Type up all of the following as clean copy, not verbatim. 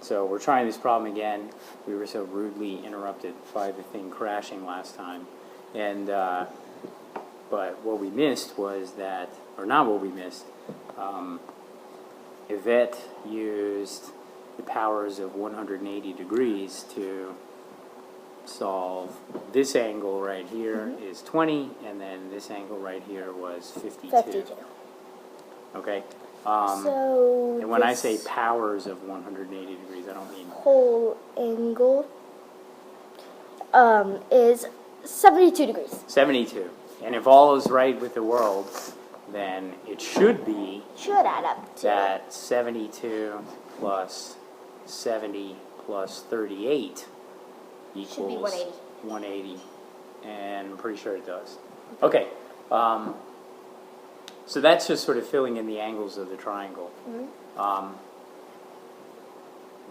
So we're trying this problem again. We were so rudely interrupted by the thing crashing last time. And, but what we missed was that, or not what we missed, Yvette used the powers of 180 degrees to solve this angle right here is 20, and then this angle right here was 52. 52. Okay? So and when I say powers of 180 degrees, I don't mean... whole angle is 72 degrees. 72. And if all is right with the world, then it should be... Should add up to... that 72 plus 70 plus 38 equals... Should be 180. 180. And I'm pretty sure it does. Okay. So that's just sort of filling in the angles of the triangle.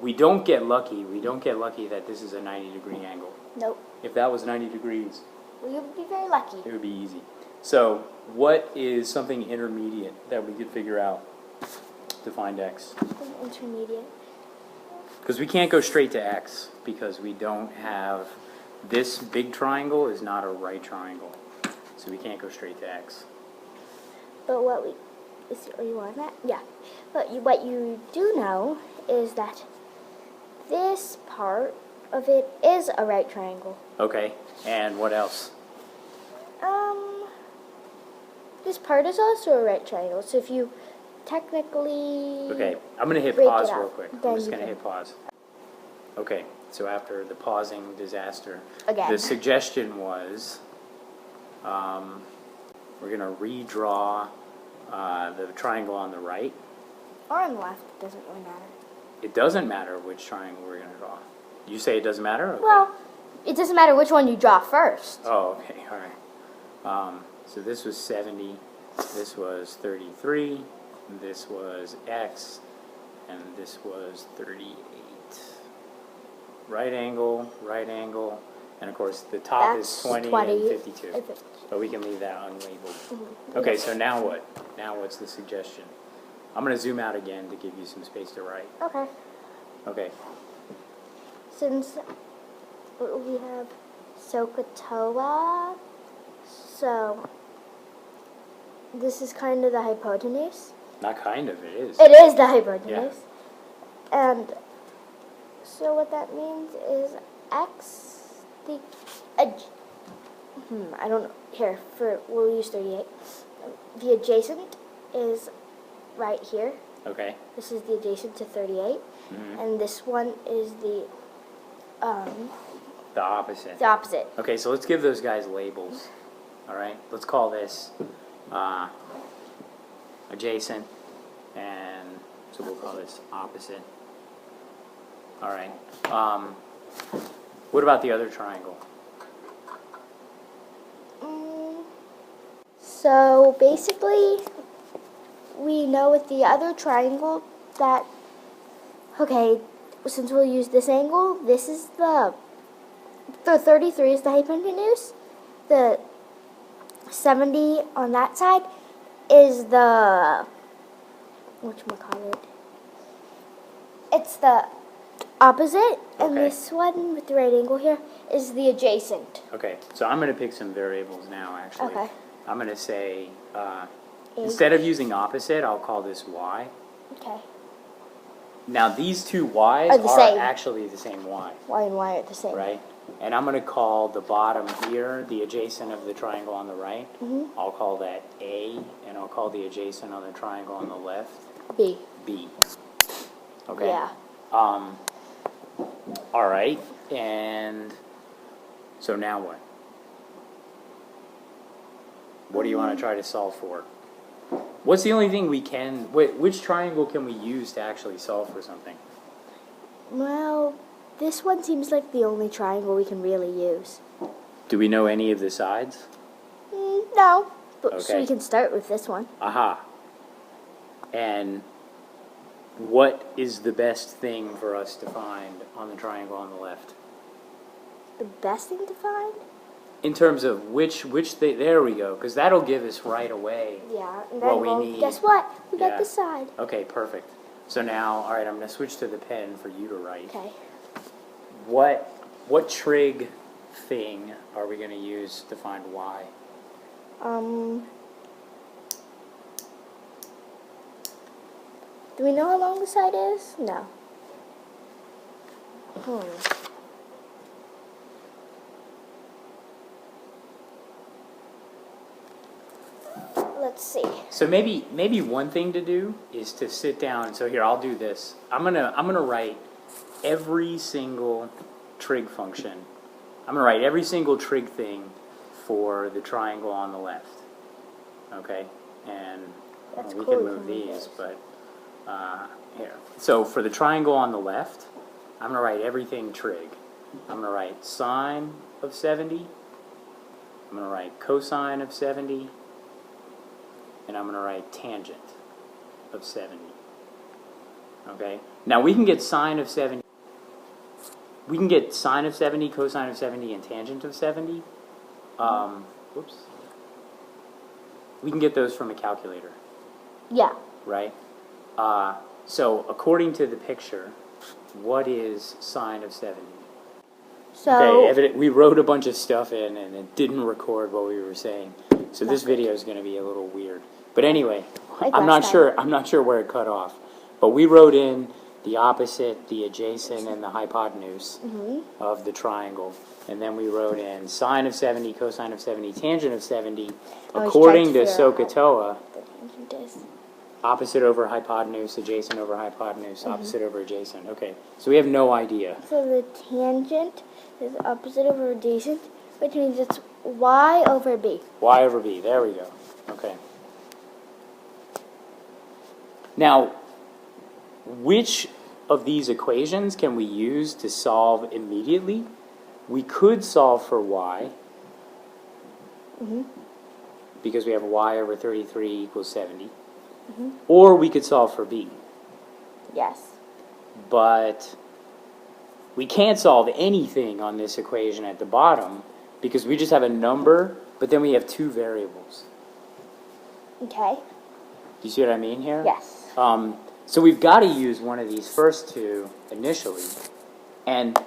We don't get lucky. We don't get lucky that this is a 90-degree angle. Nope. If that was 90 degrees, We would be very lucky. it would be easy. So what is something intermediate that we could figure out to find x? Intermediate. Because we can't go straight to x because we don't have... This big triangle is not a right triangle. So we can't go straight to x. But what we... Are you on that? Yeah. But what you do know is that this part of it is a right triangle. Okay. And what else? This part is also a right triangle. So if you technically... Okay. I'm going to hit break pause it up, real quick. I'm then just you going to can- hit pause. Okay. So after the pausing disaster, Again. the suggestion was we're going to redraw the triangle on the right. Or on the left, it doesn't really matter. It doesn't matter which triangle we're going to draw. You say it doesn't matter? Okay. Well, it doesn't matter which one you draw first. Oh, okay, all right. So this was 70, this was 33, this was x, and this was 38. Right angle, and of course the top That's is 20 and 52. But we can leave that unlabeled. Okay, so now what? Now what's the suggestion? I'm going to zoom out again to give you some space to write. Okay. Okay. Since we have SOHCAHTOA, so this is kind of the hypotenuse. Not kind of, it is. It is the hypotenuse. Yeah. And so what that means is x, I don't know, here, we'll use 38. The adjacent is right here. Okay. This is the adjacent to 38. And this one is the opposite. The opposite. Okay, so let's give those guys labels. All right, let's call this adjacent, and so we'll call this opposite. All right. What about the other triangle? So basically, we know with the other triangle that, okay, since we'll use this angle, this is the 33 is the hypotenuse, the 70 on that side is the, whatchamacallit, it's the opposite, and Okay. this one with the right angle here is the adjacent. Okay, so I'm going to pick some variables now, actually. Okay. I'm going to say, instead of using opposite, I'll call this y. Okay. Now, these two y's Are the are same. actually the same y, Y and Y are the same. right? And I'm going to call the bottom here, the adjacent of the triangle on the right. I'll call that A, and I'll call the adjacent on the triangle on the left B. B. Okay? Yeah. All right, and so now what? What do you want to try to solve for? What's the only thing we can, which triangle can we use to actually solve for something? Well, this one seems like the only triangle we can really use. Do we know any of the sides? No, but so Okay. we can start with this one. Aha. And what is the best thing for us to find on the triangle on the left? The best thing to find? In terms of there we go, because that'll give us right away. Yeah, and What then we well, need. guess what? We Yeah. got this side. Okay, perfect. So now, all right, I'm going to switch to the pen for you to write. Okay. What trig thing are we going to use to find y? Do we know how long the side is? No. Let's see. So maybe one thing to do is to sit down. So here, I'll do this. I'm gonna write every single trig function. I'm gonna write every single trig thing for the triangle on the left. Okay, and That's we cool, can you move can move these, this. but here. So for the triangle on the left, I'm gonna write everything trig. I'm gonna write sine of 70. I'm gonna write cosine of 70. And I'm going to write tangent of 70. Okay? Now we can get sine of 70. We can get sine of 70, cosine of 70, and tangent of 70. Whoops. We can get those from a calculator, Yeah. right? So according to the picture, what is sine of 70? So, Okay, we wrote a bunch of stuff in and it didn't record what we were saying. So this video is going to be a little weird. But anyway, Like I'm last not sure where it cut off. But we wrote in the opposite, the adjacent, and the hypotenuse of the triangle. And then we wrote in sine of 70, cosine of 70, tangent of 70. According to SOHCAHTOA, the tangent is. opposite over hypotenuse, adjacent over hypotenuse, opposite over adjacent. Okay, so we have no idea. So the tangent is opposite over adjacent, which means it's y over b. Y over b, there we go. Okay. Now, which of these equations can we use to solve immediately? We could solve for y, because we have y over 33 equals 70. Or we could solve for b. Yes. But we can't solve anything on this equation at the bottom because we just have a number, but then we have two variables. Okay. Do you see what I mean here? Yes. So we've got to use one of these first two initially, and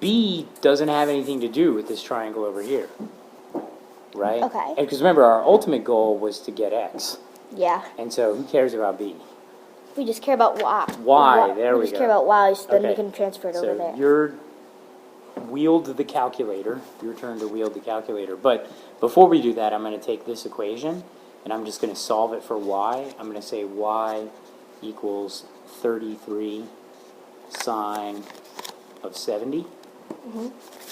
b doesn't have anything to do with this triangle over here, right? Okay. Because remember, our ultimate goal was to get x, Yeah. and so who cares about b? We just care about y. Y, there we We just go. care about y, so then we Okay. can transfer it So over there. you're wield the calculator. Your turn to wield the calculator. But before we do that, I'm going to take this equation, and I'm just going to solve it for y. I'm going to say y equals 33 sine of 70.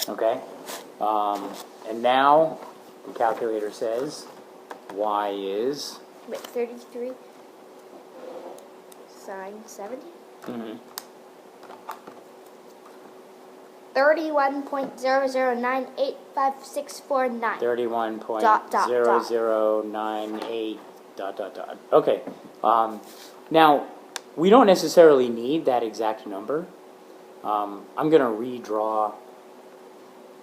Okay? And now the calculator says y is... Wait, 33 sine 70? 31.00985649. 31.0098 ... Okay. Now, we don't necessarily need that exact number. I'm going to redraw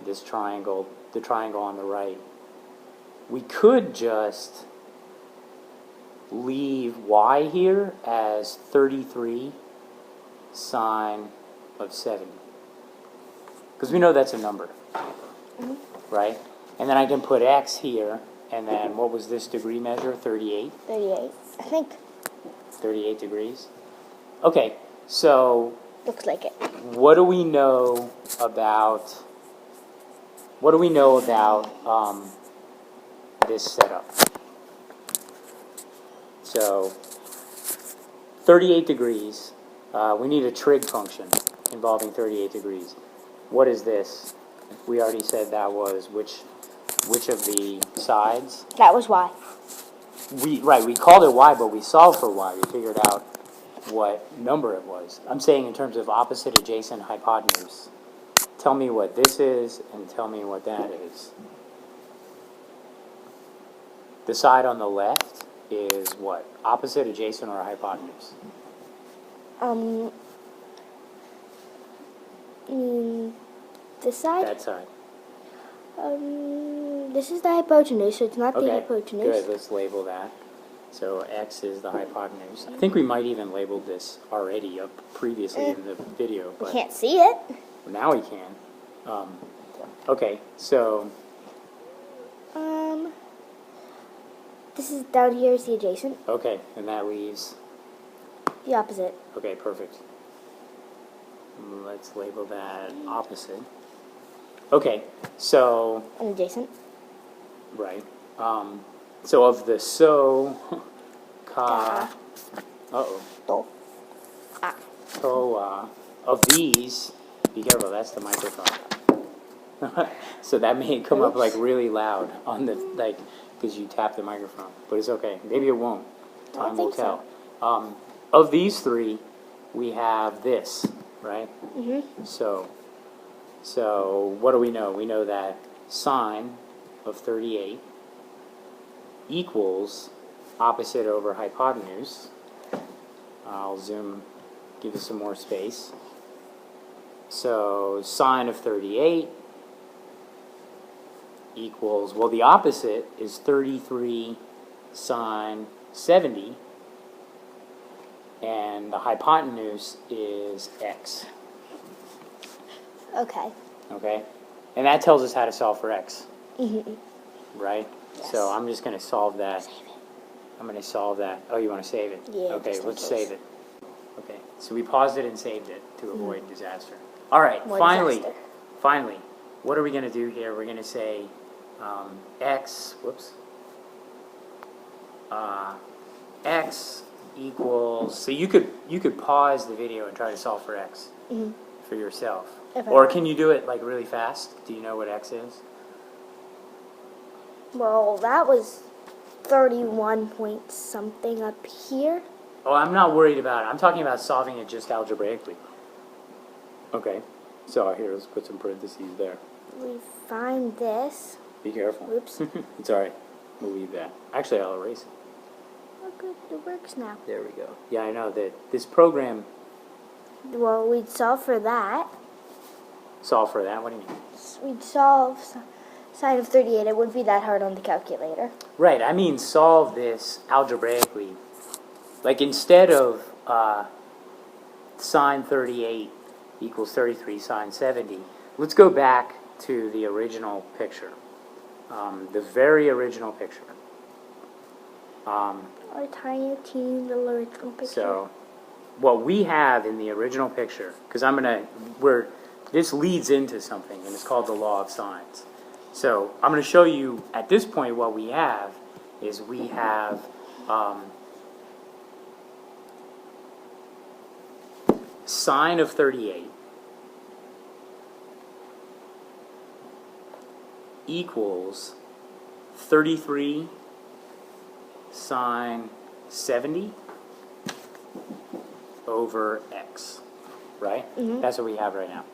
this triangle, the triangle on the right. We could just leave y here as 33 sine of 70. Because we know that's a number, right? And then I can put x here, and then what was this degree measure? 38? 38, I think. 38 degrees. Okay, so Looks like it. what do we know about this setup? So 38 degrees, we need a trig function involving 38 degrees. What is this? We already said that was which of the sides? That was y. We called it y, but we solved for y. We figured out what number it was. I'm saying in terms of opposite, adjacent, hypotenuse. Tell me what this is, and tell me what that is. The side on the left is what? Opposite, adjacent, or hypotenuse? This side? That side. This is the hypotenuse, so it's not the Okay, hypotenuse. good. Let's label that. So x is the hypotenuse. I think we might even labeled this already up previously in the video, We but can't see it. now we can. Okay, so This is down here is the adjacent, okay, and that leaves. the opposite. Okay, perfect. Let's label that opposite. Okay, so And adjacent. right. So of the ka, Do. Ah. to, of these, be careful, that's the microphone. So that may come up like really loud on the, like, because you tap the microphone, but it's okay. Maybe it won't. I don't Time will think so. tell. Of these three, we have this, right? Mm-hmm. So what do we know? We know that sine of 38 equals opposite over hypotenuse. I'll zoom, give you some more space. So sine of 38 equals, well, the opposite is 33 sine 70, and the hypotenuse is x. Okay. Okay? And that tells us how to solve for x, Mm-hmm. right? Yes. So I'm just going to solve that. Save it. I'm going to solve that. Oh, you want to save it? Yeah, Okay, just in let's case. save it. Okay, so we paused it and saved it to avoid disaster. All right, More finally, disaster. finally, what are we going to do here? We're going to say x, whoops, x equals, so you could pause the video and try to solve for x Mm-hmm. for yourself. Okay. Or can you do it like really fast? Do you know what x is? Well, that was 31 point something up here. Oh, I'm not worried about it. I'm talking about solving it just algebraically. Okay, so here, let's put some parentheses there. We find this. Be careful. Oops. It's all right. We'll leave that. Actually, I'll erase it. Oh, good. It works now. There we go. Yeah, I know that this program Well, we'd solve for that. solved for that. What do you mean? We'd solve sine of 38. It wouldn't be that hard on the calculator. Right, I mean solve this algebraically. Like instead of sine 38 equals 33 sine 70, let's go back to the original picture. The very original picture. Our tiny, teeny little original picture. So, what we have in the original picture, because this leads into something, and it's called the law of sines. So, I'm going to show you, at this point, what we have is we have sine of 38 equals 33 sine 70 over x, right? Mhm. That's what we have right now.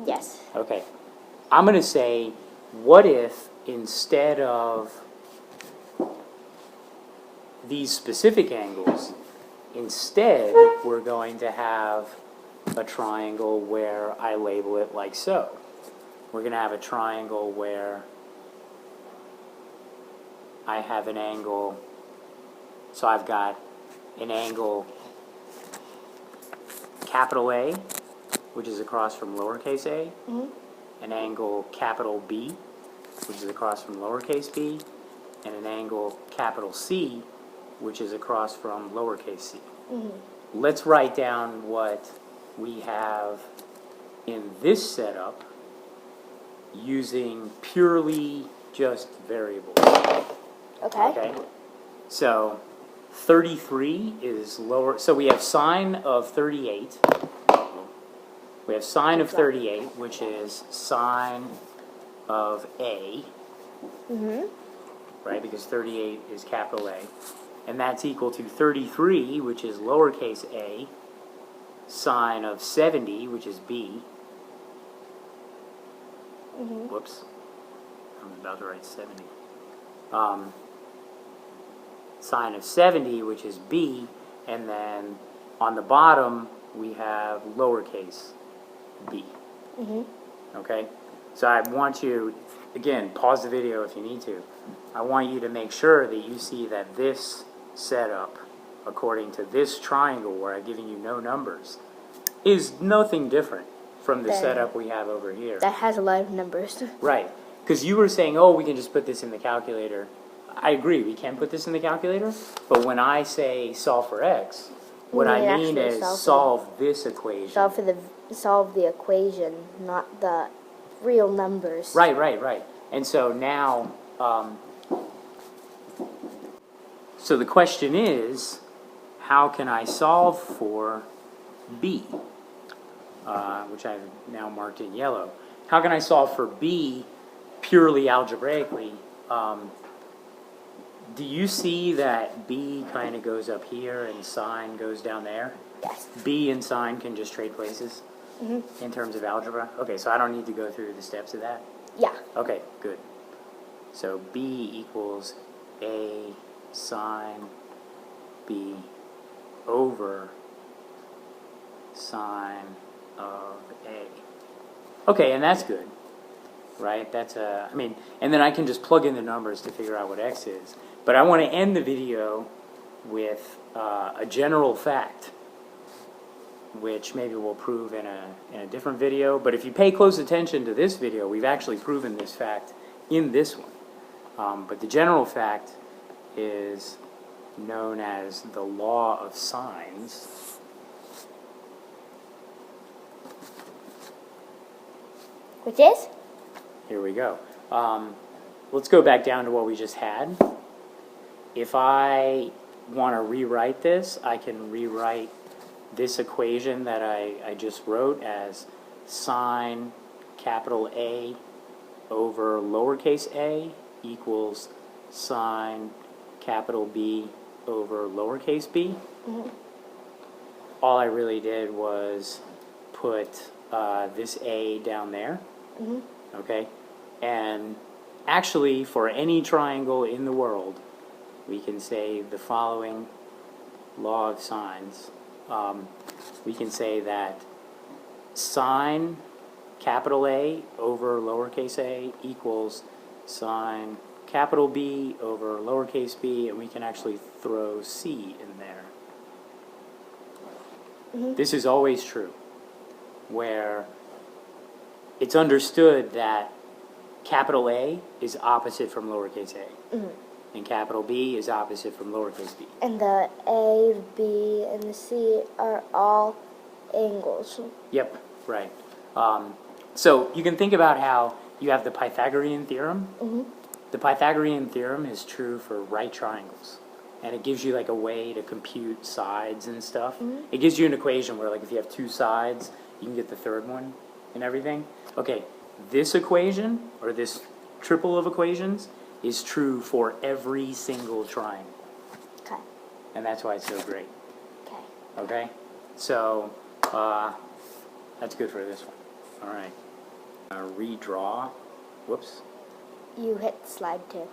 Yes. Okay. I'm going to say, what if instead of these specific angles, instead we're going to have a triangle where I label it like so. We're going to have a triangle where I have an angle, so I've got an angle capital A, which is across from lowercase a, Mhm. an angle capital B, which is across from lowercase b, and an angle capital C, which is across from lowercase c. Mhm. Let's write down what we have in this setup using purely just variables. Okay. Okay? So 33 is lower, so we have sine of 38. We have sine of 38, which is sine of A, Mhm. right? Because 38 is capital A. And that's equal to 33, which is lowercase a, sine of 70, which is B. Mhm. Whoops. I'm about to write 70. Sine of 70, which is B. And then on the bottom, we have lowercase b. Mhm. Okay? So I want you, again, pause the video if you need to. I want you to make sure that you see that this setup according to this triangle where I've given you no numbers is nothing different from the Then- setup we have over here. That has a lot of numbers. Right. Because you were saying, oh, we can just put this in the calculator. I agree, we can put this in the calculator, but when I say solve for x, what You I mean mean actually is solve solve this equation. Solve the equation, not the real numbers. Right. And so now, so the question is, how can I solve for b, which I've now marked in yellow? How can I solve for b purely algebraically? Do you see that b kind of goes up here and sine goes down there? Yes. B and sine can just trade places in terms of algebra? Okay, so I don't need to go through the steps of that? Yeah. Okay, good. So B equals A sine B over sine of A. Okay, and that's good, right? That's I mean, and then I can just plug in the numbers to figure out what X is. But I want to end the video with a general fact, which maybe we'll prove in a different video. But if you pay close attention to this video, we've actually proven this fact in this one. But the general fact is known as the law of sines. Which is? Here we go. Let's go back down to what we just had. If I want to rewrite this, I can rewrite this equation that I just wrote as sine capital A over lowercase a equals sine capital B over lowercase b. All I really did was put this a down there, okay? And actually, for any triangle in the world, we can say the following law of sines. We can say that sine capital A over lowercase a equals sine capital B over lowercase b, and we can actually throw c in there. This is always true, where it's understood that capital A is opposite from lowercase a, and capital B is opposite from lowercase b. And the A, B, and the C are all angles. Yep, right. So you can think about how you have the Pythagorean theorem. The Pythagorean theorem is true for right triangles, and it gives you like a way to compute sides and stuff. It gives you an equation where like if you have two sides, you can get the third one and everything. Okay, this equation, or this triple of equations, is true for every single triangle, Okay. and that's why it's so great. Okay. Okay, so that's good for this one. All right, redraw. Whoops. You hit slide 2.